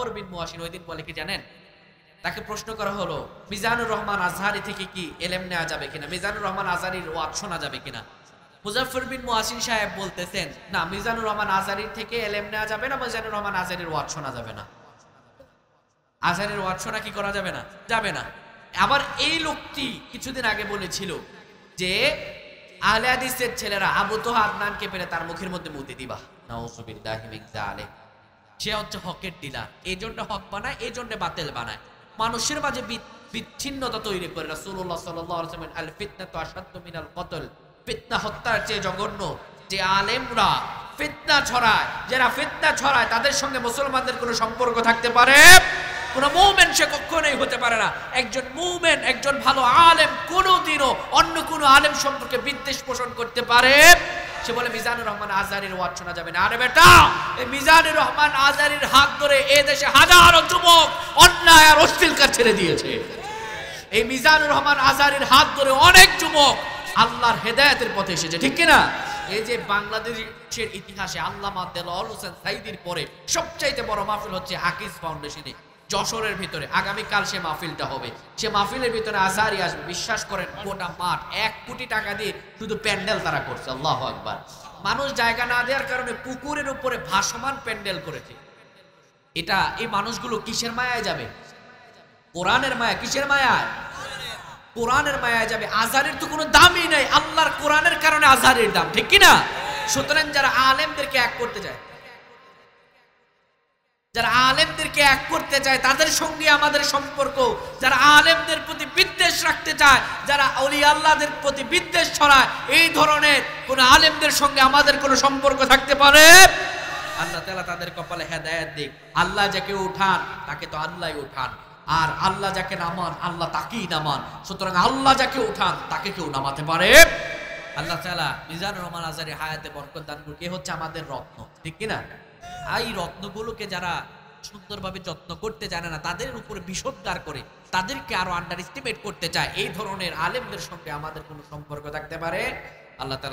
মুজাফফর বিন মুয়াশিন ওই দিন বলে কি জানেন, তাকে প্রশ্ন করা হলো মিজানুর রহমান আজহারি থেকে কি এলেম নেওয়া যাবে কিনা, মিজানুর রহমান আজহারির ওয়াজ শোনা যাবে কিনা। মুজাফফর বিন মুয়াশিন সাহেব বলতেছেন, না, মিজানুর রহমান আজহারির থেকে এলেম নেওয়া যাবে না, মিজানুর রহমান আজহারির ওয়াজ শোনা যাবে না। আজহারির ওয়াজ শোনা কি করা যাবে না? যাবে না। আবার এই লোকটি কিছুদিন আগে বলেছিল যে আহলে হাদিসের ছেলেরা আবু তোহা আদনানকে পেলে তার মুখের মধ্যে মুতে দিবা। নাউযুবিল্লাহি মিন যালিক। সে হচ্ছে হকের ডিলার, এই জন্য হক বানায়, এই জন্য বাতিল বানায়, মানুষের মাঝে বিচ্ছিন্নতা তৈরি করে। রাসূলুল্লাহ সাল্লাল্লাহু আলাইহি ওয়াসাল্লাম আল ফিতনাতু আশাদ্দু মিনাল কতল, ফিতনা হত্যার চেয়ে জঘন্য। যে আলেমরা ফিতনা ছড়ায়, যারা ফিতনা ছড়ায় তাদের সঙ্গে মুসলমানদের কোনো সম্পর্ক থাকতে পারে? কোন মুমিন সে কখনোই হতে পারে না। একজন মুমিন, একজন ভালো আলেম কোনোদিনও অন্য কোনো আলেম সম্পর্কে বিদ্বেষ পোষণ করতে পারে? সে বলে মিজানুর রহমান আজহারির ওয়াজ শোনা যাবে না। আরে বেটা, এই মিজানুর রহমান আজহারির হাত ধরে এই দেশে হাজারো যুবক অন্যায় আর অশ্লীল কাজ ছেড়ে দিয়েছে। এই মিজানুর রহমান আজহারির হাত ধরে অনেক যুবক আল্লাহর হেদায়েতের পথে এসেছে, ঠিক কিনা? এই যে বাংলাদেশের ইতিহাসে আল্লামা দেলোয়ার হোসেন সাঈদীর পরে সবচাইতে বড় মাহফিল হচ্ছে আকিজ ফাউন্ডেশনে যশোরের ভিতরে। আগামীকাল সে মাহফিলটা হবে। সে মাহফিলের ভিতরে আজহারি আসবে। বিশ্বাস করেন, গোটা মাঠ 1 কোটি টাকা দিয়ে শুধু প্যান্ডেল তারা করছে। আল্লাহু আকবার। মানুষ জায়গা না দেওয়ার কারণে পুকুরের উপরে ভাসমান প্যান্ডেল করেছে। এটা এই মানুষগুলো কিসের মায়ায় যাবে? কোরআনের মায়া। কিসের মায়ায়? কোরআনের মায়ায় যাবে। আজহারের তো কোনো দামই নাই, আল্লাহর কোরআনের কারণে আজহারের দাম, ঠিক কিনা? সুতরাং যারা আলেমদেরকে এক করতে চায়, যারা আলেমদেরকে এক করতে চায় তাদের সঙ্গে আমাদের সম্পর্ক, যারা আলেমদের প্রতি বিদ্বেষ রাখতে চায়, যারা ওলি আল্লাহদের প্রতি বিদ্বেষ ছড়ায়, এই ধরনের কোন আলেমদের সঙ্গে আমাদের কোনো সম্পর্ক থাকতে পারে? আল্লাহ তাআলা তাদের কপালে হেদায়েত দিক। আল্লাহ যাকে উঠান তাকে তো আল্লাহই উঠান, আর আল্লাহ যাকে নামান আল্লাহ তাকেই নামান। সুতরাং আল্লাহ যাকে উঠান তাকে কেউ নামাতে পারে? আল্লাহ তাআলা মিজানুর রহমান আজহারি হায়াতে বরকত দান করুন। এ হচ্ছে আমাদের রত্ন, ঠিক কিনা? এই রত্নগুলোকে যারা সুন্দরভাবে যত্ন করতে জানে না, তাদের উপরে বিষোদ্গার করে তাদেরকে আরো আন্ডার এস্টিমেট করতে চায়, এই ধরনের আলেমদের সঙ্গে আমাদের কোনো সম্পর্ক থাকতে পারে? আল্লাহ তাআলা